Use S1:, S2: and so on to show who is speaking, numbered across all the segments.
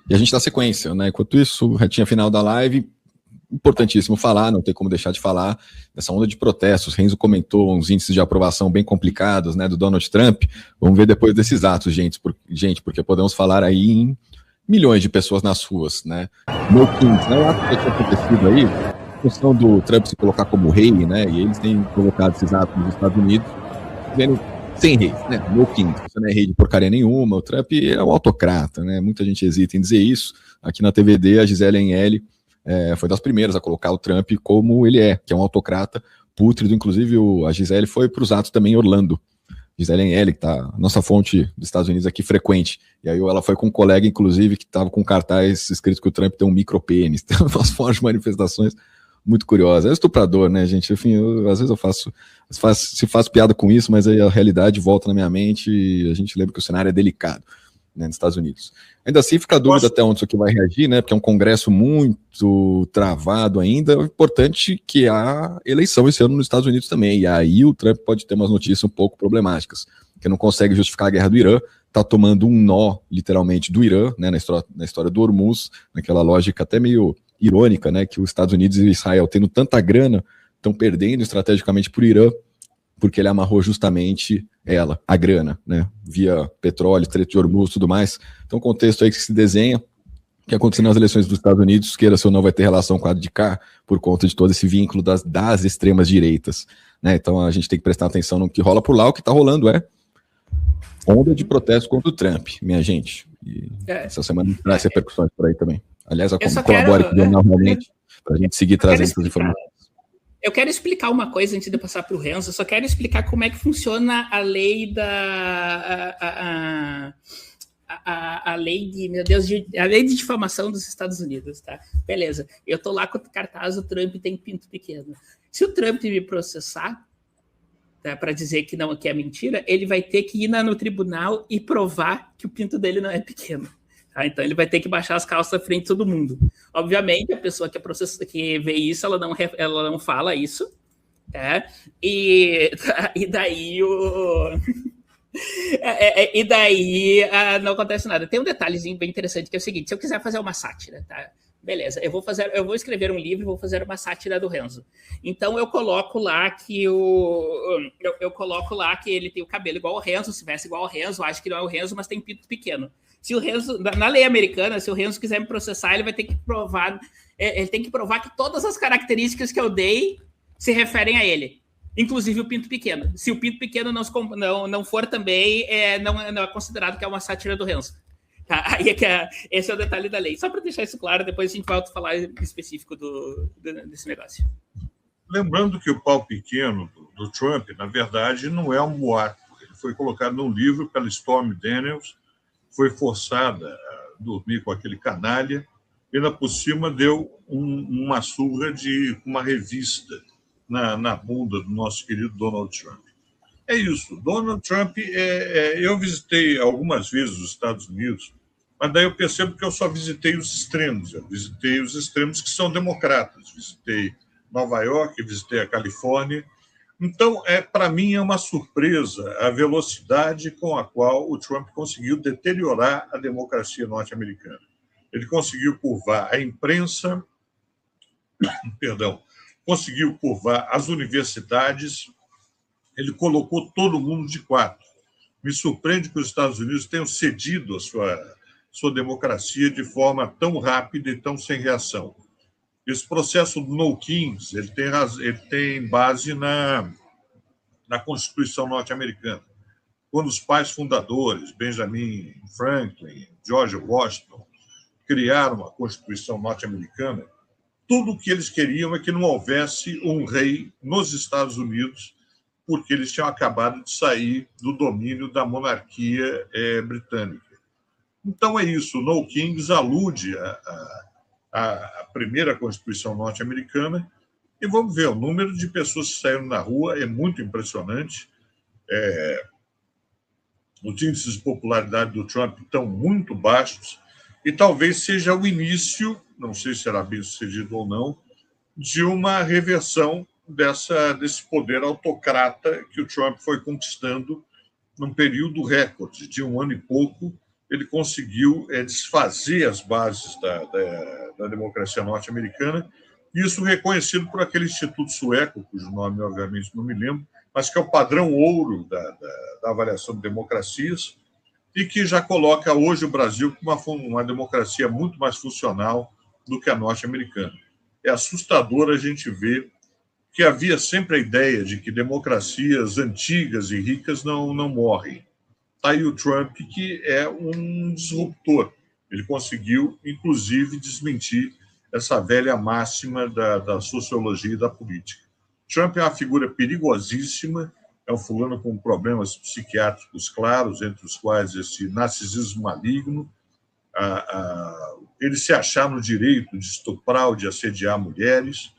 S1: E a gente dá sequência, né? Enquanto isso, retinha final da live, importantíssimo falar, não tem como deixar de falar dessa onda de protestos. Renzo comentou uns índices de aprovação bem complicados, né, do Donald Trump. Vamos ver depois desses atos, gente, porque podemos falar aí em milhões de pessoas nas ruas, né? No Kings, né? O ato que tinha acontecido aí, a questão do Trump se colocar como rei, né? E eles têm colocado esses atos nos Estados Unidos, dizendo sem rei, né? No Kings, você não é rei de porcaria nenhuma, o Trump é um autocrata, né? Muita gente hesita em dizer isso. Aqui na TVD, a Gisele Eneli foi das primeiras a colocar o Trump como ele é, que é um autocrata pútrido. Inclusive, a Gisele foi para os atos também em Orlando. Gisele Eneli, que tá nossa fonte dos Estados Unidos aqui frequente. E aí ela foi com um colega, inclusive, que estava com cartaz escrito que o Trump tem um micropênis. Tem umas formas de manifestações muito curiosas. É estuprador, né, gente? Enfim, às vezes eu faço piada com isso, mas aí a realidade volta na minha mente e a gente lembra que o cenário é delicado, né, nos Estados Unidos. Ainda assim, fica a dúvida até onde isso aqui vai reagir, né? Porque é um congresso muito travado ainda. É importante que há eleição esse ano nos Estados Unidos também. E aí o Trump pode ter umas notícias um pouco problemáticas, que não consegue justificar a guerra do Irã, está tomando um nó, literalmente, do Irã, né, na história do Hormuz, naquela lógica até meio irônica, né? Que os Estados Unidos e Israel, tendo tanta grana, estão perdendo estrategicamente para o Irã, porque ele amarrou justamente a grana, né, via petróleo, Estreito de Hormuz e tudo mais. Então, o contexto aí que se desenha, que aconteceu nas eleições dos Estados Unidos, queira ou não vai ter relação com a de cá, por conta de todo esse vínculo das extremas direitas, né? Então, a gente tem que prestar atenção no que rola por lá. O que está rolando é onda de protesto contra o Trump, minha gente. E essa semana traz repercussões por aí também. Aliás, colabore com o jornal realmente, para a gente seguir trazendo essas informações.
S2: Eu quero explicar uma coisa antes de passar para o Renzo. Eu só quero explicar como é que funciona a lei a lei de, meu Deus, a lei de difamação dos Estados Unidos, tá? Beleza. Eu tô lá com o cartaz, o Trump tem pinto pequeno. Se o Trump me processar, tá, para dizer que não, que é mentira, ele vai ter que ir no tribunal e provar que o pinto dele não é pequeno. Tá? Então ele vai ter que baixar as calças à frente de todo mundo. Obviamente, a pessoa que vê isso, ela não fala isso, tá? E daí e daí não acontece nada. Tem um detalhezinho bem interessante que é o seguinte: se eu quiser fazer uma sátira, tá? Beleza, eu vou escrever um livro e vou fazer uma sátira do Renzo. Então eu coloco lá que ele tem o cabelo igual ao Renzo, se veste igual ao Renzo, acho que não é o Renzo, mas tem pinto pequeno. Se o Renzo, na lei americana, se o Renzo quiser me processar, ele vai ter que provar, que todas as características que eu dei se referem a ele, inclusive o pinto pequeno. Se o pinto pequeno não for também, não é considerado que é uma sátira do Renzo. Tá? Aí esse é o detalhe da lei. Só para deixar isso claro, depois a gente volta a falar específico desse negócio.
S3: Lembrando que o pau pequeno do Trump, na verdade, não é um boato. Ele foi colocado num livro pela Stormy Daniels, foi forçada a dormir com aquele canalha, e ainda por cima deu uma surra de uma revista na bunda do nosso querido Donald Trump. É isso. Donald Trump, eu visitei algumas vezes os Estados Unidos, mas daí eu percebo que eu só visitei os extremos. Eu visitei os extremos que são democratas. Visitei Nova York, visitei a Califórnia. Então, para mim, é uma surpresa a velocidade com a qual o Trump conseguiu deteriorar a democracia norte-americana. Ele conseguiu curvar a imprensa, conseguiu curvar as universidades, ele colocou todo mundo de quatro. Me surpreende que os Estados Unidos tenham cedido a sua democracia de forma tão rápida e tão sem reação. Esse processo do No Kings, ele tem base na Constituição norte-americana. Quando os pais fundadores, Benjamin Franklin, George Washington, criaram a Constituição norte-americana, tudo o que eles queriam é que não houvesse um rei nos Estados Unidos, porque eles tinham acabado de sair do domínio da monarquia britânica. Então é isso, o No Kings alude à primeira Constituição norte-americana, e vamos ver, o número de pessoas que saíram na rua é muito impressionante. Os índices de popularidade do Trump estão muito baixos, e talvez seja o início, não sei se será bem sucedido ou não, de uma reversão desse poder autocrata que o Trump foi conquistando num período recorde de 1 ano e pouco. ele conseguiu desfazer as bases da democracia norte-americana, e isso reconhecido por aquele instituto sueco, cujo nome, obviamente, não me lembro, mas que é o padrão ouro da avaliação de democracias, e que já coloca hoje o Brasil como uma democracia muito mais funcional do que a norte-americana. É assustador a gente ver que havia sempre a ideia de que democracias antigas e ricas não morrem. Está aí o Trump, que é um disruptor. Ele conseguiu, inclusive, desmentir essa velha máxima da sociologia e da política. Trump é uma figura perigosíssima, é um fulano com problemas psiquiátricos claros, entre os quais esse narcisismo maligno, ele se achar no direito de estuprar ou de assediar mulheres.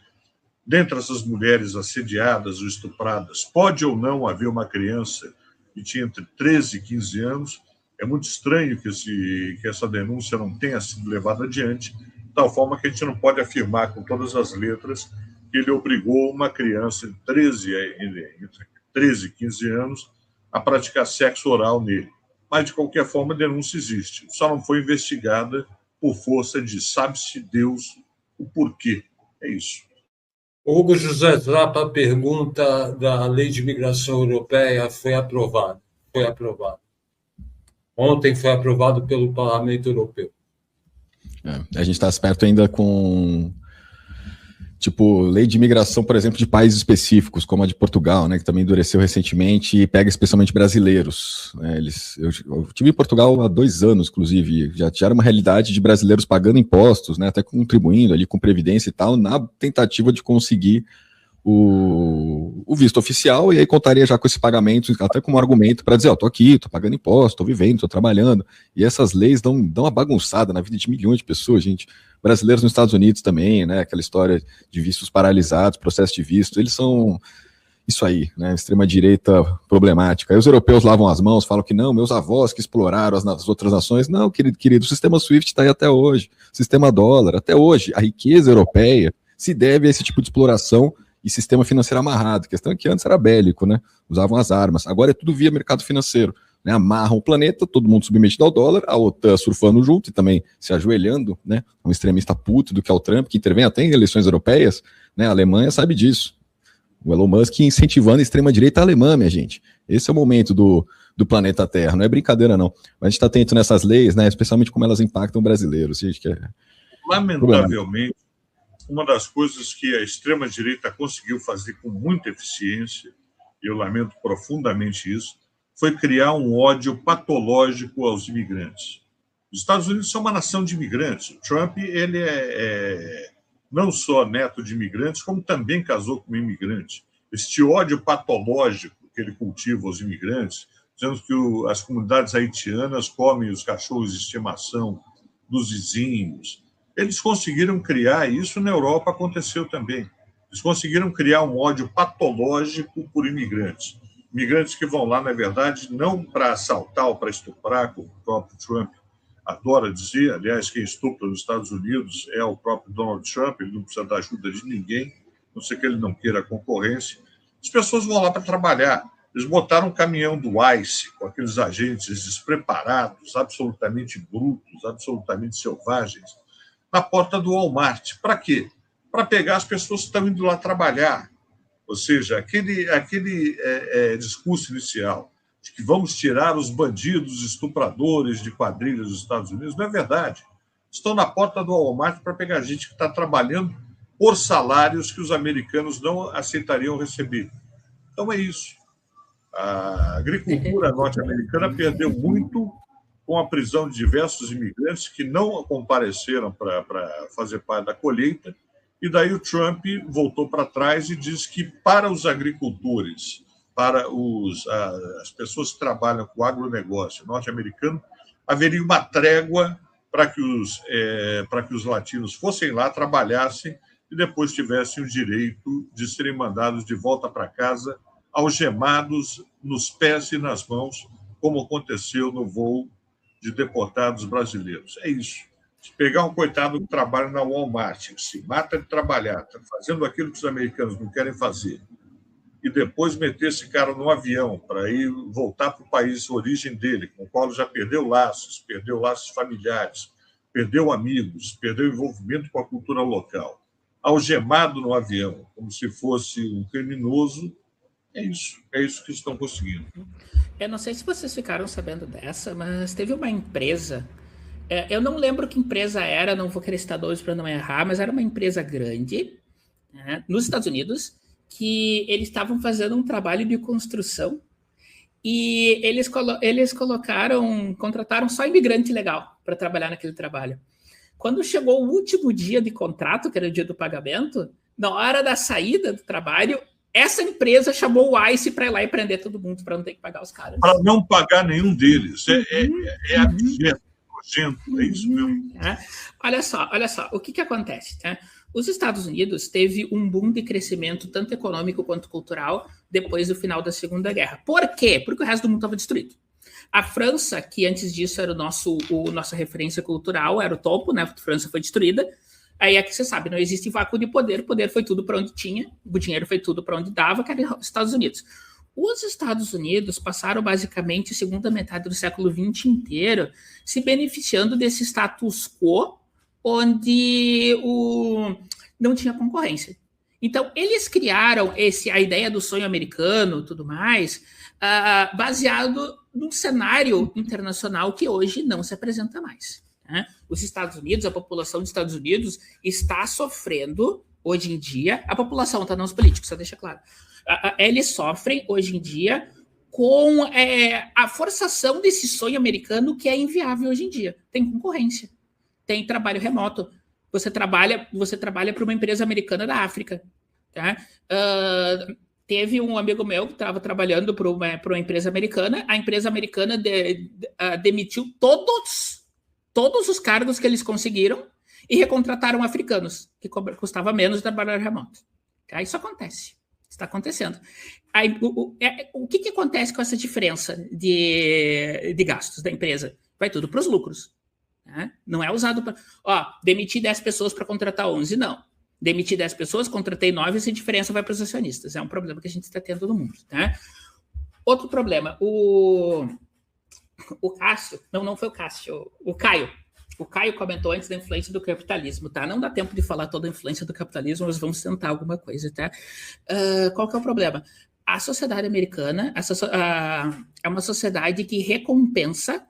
S3: Dentre essas mulheres assediadas ou estupradas, pode ou não haver uma criança que tinha entre 13 e 15 anos. É muito estranho que essa denúncia não tenha sido levada adiante, de tal forma que a gente não pode afirmar com todas as letras que ele obrigou uma criança entre 13 e 15 anos a praticar sexo oral nele. Mas, de qualquer forma, a denúncia existe. Só não foi investigada por força de sabe-se Deus o porquê. É isso.
S4: Hugo José Zapa, a pergunta da Lei de Migração Europeia foi aprovada. Foi aprovada. Ontem foi aprovado pelo Parlamento Europeu.
S1: A gente está esperto ainda com, tipo, lei de imigração, por exemplo, de países específicos, como a de Portugal, né, que também endureceu recentemente e pega especialmente brasileiros. Eu estive em Portugal há 2 anos, inclusive, já era uma realidade de brasileiros pagando impostos, né, até contribuindo ali com previdência e tal, na tentativa de conseguir o visto oficial, e aí contaria já com esse pagamento, até como argumento para dizer, tô aqui, tô pagando imposto, tô vivendo, tô trabalhando, e essas leis dão uma bagunçada na vida de milhões de pessoas, gente. Brasileiros nos Estados Unidos também, né, aquela história de vistos paralisados, processo de visto, eles são isso aí, né, extrema-direita problemática. Aí os europeus lavam as mãos, falam que não, meus avós que exploraram as outras nações. Não, querido, o sistema SWIFT está aí até hoje, sistema dólar, até hoje. A riqueza europeia se deve a esse tipo de exploração e sistema financeiro amarrado. A questão é que antes era bélico, né, usavam as armas, agora é tudo via mercado financeiro. Né, amarram o planeta, todo mundo submetido ao dólar, a OTAN surfando junto e também se ajoelhando, né, um extremista puto do que é o Trump, que intervém até em eleições europeias, né, a Alemanha sabe disso. O Elon Musk incentivando a extrema-direita alemã, minha gente. Esse é o momento do planeta Terra, não é brincadeira não. Mas a gente está atento nessas leis, né, especialmente como elas impactam brasileiros.
S3: Lamentavelmente, uma das coisas que a extrema-direita conseguiu fazer com muita eficiência, e eu lamento profundamente isso, foi criar um ódio patológico aos imigrantes. Os Estados Unidos são uma nação de imigrantes. O Trump, ele é não só neto de imigrantes, como também casou com um imigrante. Este ódio patológico que ele cultiva aos imigrantes, dizendo que as comunidades haitianas comem os cachorros de estimação dos vizinhos. Eles conseguiram criar, e isso na Europa aconteceu também, eles conseguiram criar um ódio patológico por imigrantes. Imigrantes que vão lá, na verdade, não para assaltar ou para estuprar, como o próprio Trump adora dizer. Aliás, quem estupra nos Estados Unidos é o próprio Donald Trump, ele não precisa da ajuda de ninguém, a não ser que ele não queira concorrência. As pessoas vão lá para trabalhar. Eles botaram um caminhão do ICE, com aqueles agentes despreparados, absolutamente brutos, absolutamente selvagens, na porta do Walmart. Para quê? Para pegar as pessoas que estão indo lá trabalhar. Ou seja, aquele discurso inicial de que vamos tirar os bandidos, estupradores de quadrilhas dos Estados Unidos, não é verdade. Estão na porta do Walmart para pegar gente que está trabalhando por salários que os americanos não aceitariam receber. Então é isso. A agricultura norte-americana perdeu muito com a prisão de diversos imigrantes que não compareceram para fazer parte da colheita. E daí o Trump voltou para trás e disse que para os agricultores, para as pessoas que trabalham com o agronegócio norte-americano, haveria uma trégua para que os latinos fossem lá, trabalhassem e depois tivessem o direito de serem mandados de volta para casa, algemados nos pés e nas mãos, como aconteceu no voo de deportados brasileiros. É isso. Se pegar um coitado que trabalha na Walmart, que se mata de trabalhar, está fazendo aquilo que os americanos não querem fazer, e depois meter esse cara no avião para ir voltar para o país de origem dele, com o qual já perdeu laços familiares, perdeu amigos, perdeu envolvimento com a cultura local, algemado no avião, como se fosse um criminoso, é isso que estão conseguindo.
S2: Eu não sei se vocês ficaram sabendo dessa, mas teve uma empresa, eu não lembro que empresa era, não vou querer citar nomes para não errar, mas era uma empresa grande, né, nos Estados Unidos, que eles estavam fazendo um trabalho de construção e eles contrataram só imigrante legal para trabalhar naquele trabalho. Quando chegou o último dia de contrato, que era o dia do pagamento, na hora da saída do trabalho, essa empresa chamou o ICE para ir lá e prender todo mundo, para não ter que pagar os caras.
S3: Para não pagar nenhum deles. É abjeto, nojento, é isso mesmo.
S2: Olha só, o que acontece, tá? Os Estados Unidos teve um boom de crescimento, tanto econômico quanto cultural, depois do final da Segunda Guerra. Por quê? Porque o resto do mundo estava destruído. A França, que antes disso era nossa referência cultural, era o topo, né? A França foi destruída. Aí é que você sabe, não existe vácuo de poder, o poder foi tudo para onde tinha, o dinheiro foi tudo para onde dava, que era os Estados Unidos. Os Estados Unidos passaram basicamente a segunda metade do século XX inteiro se beneficiando desse status quo, onde não tinha concorrência. Então, eles criaram a ideia do sonho americano, tudo mais, baseado num cenário internacional que hoje não se apresenta mais. Né? Os Estados Unidos, a população dos Estados Unidos está sofrendo, hoje em dia, a população, tá? Não os políticos, só deixa claro. Eles sofrem, hoje em dia, com a forçação desse sonho americano que é inviável hoje em dia. Tem concorrência. Tem trabalho remoto. Você trabalha para uma empresa americana da África. Tá? Teve um amigo meu que estava trabalhando para uma empresa americana. A empresa americana demitiu todos os cargos que eles conseguiram e recontrataram africanos, que custava menos trabalhar remoto. Tá? Isso acontece. Está acontecendo. Aí, o que acontece com essa diferença de gastos da empresa? Vai tudo para os lucros. Né? Não é usado para... demiti 10 pessoas para contratar 11, não. Demiti 10 pessoas, contratei 9, essa diferença vai para os acionistas. É um problema que a gente está tendo no mundo. Tá? Outro problema, o Cássio... Não foi o Cássio, o Caio. O Caio comentou antes da influência do capitalismo, tá? Não dá tempo de falar toda a influência do capitalismo, mas vamos tentar alguma coisa, tá? Qual que é o problema? A sociedade americana é uma sociedade que recompensa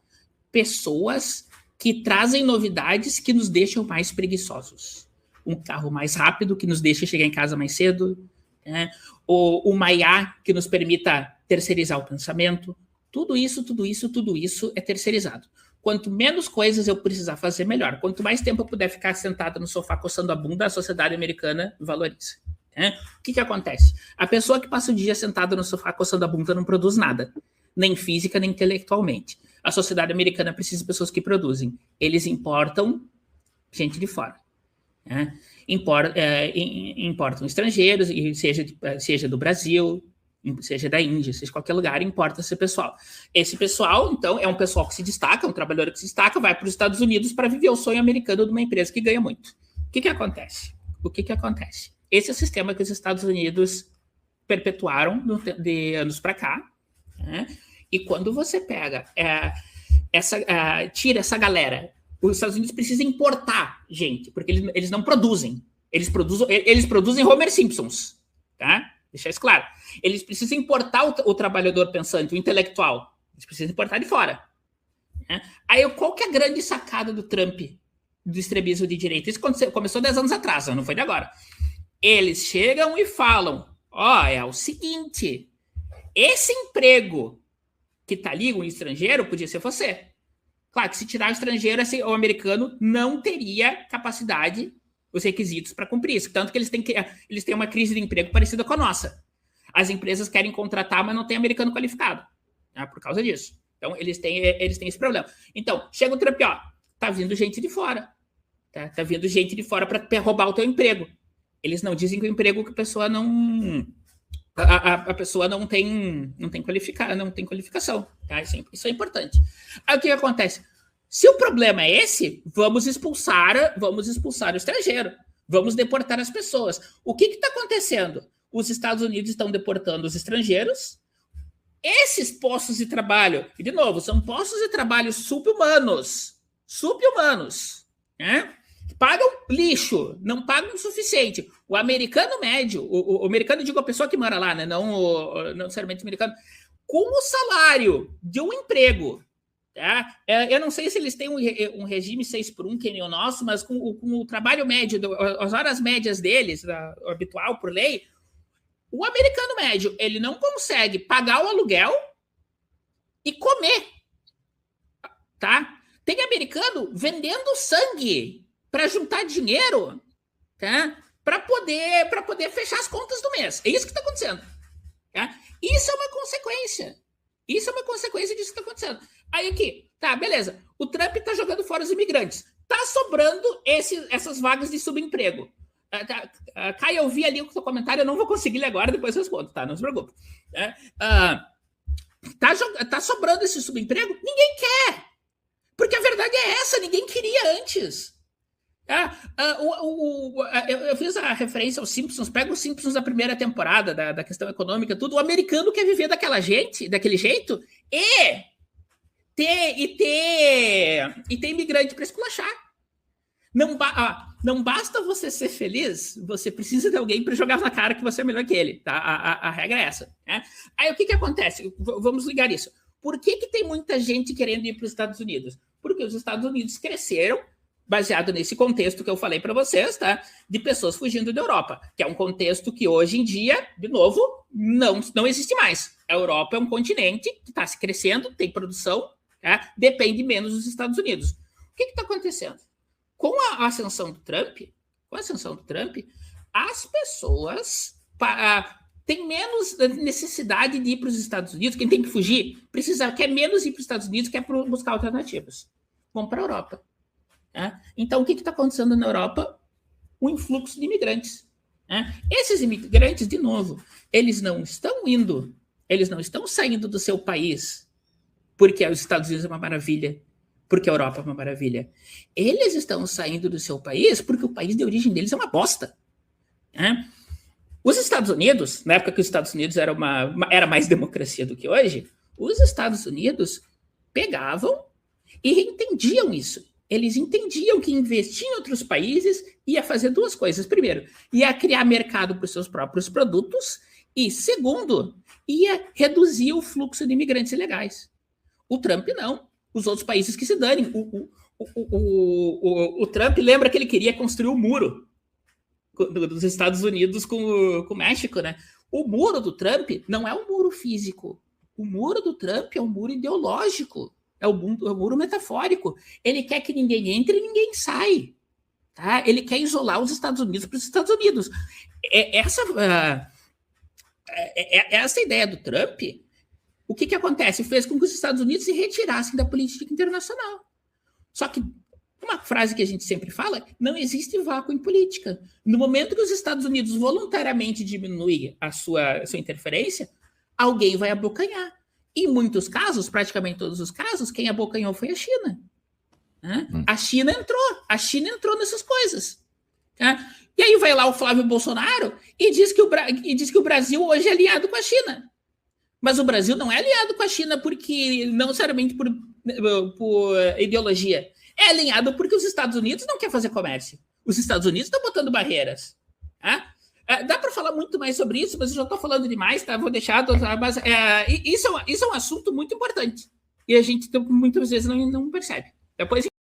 S2: pessoas que trazem novidades que nos deixam mais preguiçosos. Um carro mais rápido que nos deixa chegar em casa mais cedo, né? Ou uma IA que nos permita terceirizar o pensamento. Tudo isso é terceirizado. Quanto menos coisas eu precisar fazer, melhor. Quanto mais tempo eu puder ficar sentado no sofá coçando a bunda, a sociedade americana valoriza. Né? O que acontece? A pessoa que passa o dia sentada no sofá coçando a bunda não produz nada, nem física, nem intelectualmente. A sociedade americana precisa de pessoas que produzem. Eles importam gente de fora. Né? Importam estrangeiros, seja do Brasil, seja da Índia, seja de qualquer lugar, importa esse pessoal. Esse pessoal, então, é um pessoal que se destaca, um trabalhador que se destaca, vai para os Estados Unidos para viver o sonho americano de uma empresa que ganha muito. O que acontece? Esse é o sistema que os Estados Unidos perpetuaram de anos para cá, né? E quando você pega, tira essa galera, os Estados Unidos precisam importar gente, porque eles não produzem. Eles produzem Homer Simpsons, tá? Deixar isso claro. Eles precisam importar o trabalhador pensante, o intelectual. Eles precisam importar de fora. Né? Aí, qual que é a grande sacada do Trump, do extremismo de direita? Isso começou 10 anos atrás, não foi de agora. Eles chegam e falam, é o seguinte, esse emprego que está ali, um estrangeiro, podia ser você. Claro que se tirar o estrangeiro, o americano não teria capacidade, os requisitos para cumprir isso. Tanto que eles têm uma crise de emprego parecida com a nossa. As empresas querem contratar, mas não tem americano qualificado. Né, por causa disso. Então, eles têm esse problema. Então, chega o Trump, tá vindo gente de fora. Tá vindo gente de fora para roubar o teu emprego. Eles não dizem que o emprego que a pessoa não... A pessoa não tem qualificação. Tá? Isso é importante. Aí, o que acontece? Se o problema é esse, vamos expulsar o estrangeiro. Vamos deportar as pessoas. O que está acontecendo? os Estados Unidos estão deportando os estrangeiros. Esses postos de trabalho, e de novo, são postos de trabalho subhumanos, né? Pagam lixo, não pagam o suficiente. O americano médio, o americano, digo a pessoa que mora lá, né? Não necessariamente o americano, com o salário de um emprego, tá? Eu não sei se eles têm um regime 6x1, que nem o nosso, mas com o trabalho médio, as horas médias deles, habitual por lei, o americano médio, ele não consegue pagar o aluguel e comer, tá? Tem americano vendendo sangue para juntar dinheiro, tá? Para poder fechar as contas do mês. É isso que está acontecendo, tá? Isso é uma consequência. Isso é uma consequência disso que está acontecendo. Aí aqui, tá, beleza. O Trump está jogando fora os imigrantes. Tá sobrando essas vagas de subemprego. Caio, eu vi ali o seu comentário, eu não vou conseguir ler agora, depois eu respondo, tá? Não se preocupe. Tá sobrando esse subemprego? Ninguém quer. Porque a verdade é essa, ninguém queria antes. Eu fiz a referência aos Simpsons, pega os Simpsons da primeira temporada, da questão econômica, tudo. O americano quer viver daquele jeito e ter imigrante para esculachar. Não basta você ser feliz, você precisa de alguém para jogar na cara que você é melhor que ele. Tá? A regra é essa. Né? Aí o que acontece? Vamos ligar isso. Por que tem muita gente querendo ir para os Estados Unidos? Porque os Estados Unidos cresceram baseado nesse contexto que eu falei para vocês, tá? De pessoas fugindo da Europa, que é um contexto que hoje em dia, de novo, não existe mais. A Europa é um continente que está se crescendo, tem produção, tá? Depende menos dos Estados Unidos. O que está acontecendo? Com a ascensão do Trump, as pessoas têm menos necessidade de ir para os Estados Unidos. Quem tem que fugir quer menos ir para os Estados Unidos, quer buscar alternativas. Vão para a Europa. Tá? Então, o que está acontecendo na Europa? Um influxo de imigrantes. Tá? Esses imigrantes, de novo, eles não estão saindo do seu país porque os Estados Unidos é uma maravilha, porque a Europa é uma maravilha. Eles estão saindo do seu país porque o país de origem deles é uma bosta. Né? Os Estados Unidos, na época que os Estados Unidos era mais democracia do que hoje, os Estados Unidos pegavam e entendiam isso. Eles entendiam que investir em outros países ia fazer duas coisas. Primeiro, ia criar mercado para os seus próprios produtos e, segundo, ia reduzir o fluxo de imigrantes ilegais. O Trump não. Os outros países que se danem. O Trump lembra que ele queria construir um muro dos Estados Unidos com o México, né? O muro do Trump não é um muro físico. O muro do Trump é um muro ideológico. É o muro metafórico. Ele quer que ninguém entre e ninguém sai. Tá? Ele quer isolar os Estados Unidos para os Essa ideia do Trump, o que acontece? Fez com que os Estados Unidos se retirassem da política internacional. Só que uma frase que a gente sempre fala, não existe vácuo em política. No momento que os Estados Unidos voluntariamente diminuem a sua interferência, alguém vai abocanhar. Em muitos casos, praticamente todos os casos, quem abocanhou foi a China. Né? A China entrou nessas coisas. Tá? E aí vai lá o Flávio Bolsonaro e diz que o Brasil hoje é aliado com a China. Mas o Brasil não é aliado com a China porque não necessariamente por ideologia. É alinhado porque os Estados Unidos não querem fazer comércio. Os Estados Unidos estão botando barreiras. Tá? Dá para falar muito mais sobre isso, mas eu já estou falando demais, tá? Vou deixar. Mas isso é um assunto muito importante. E a gente muitas vezes não percebe. Depois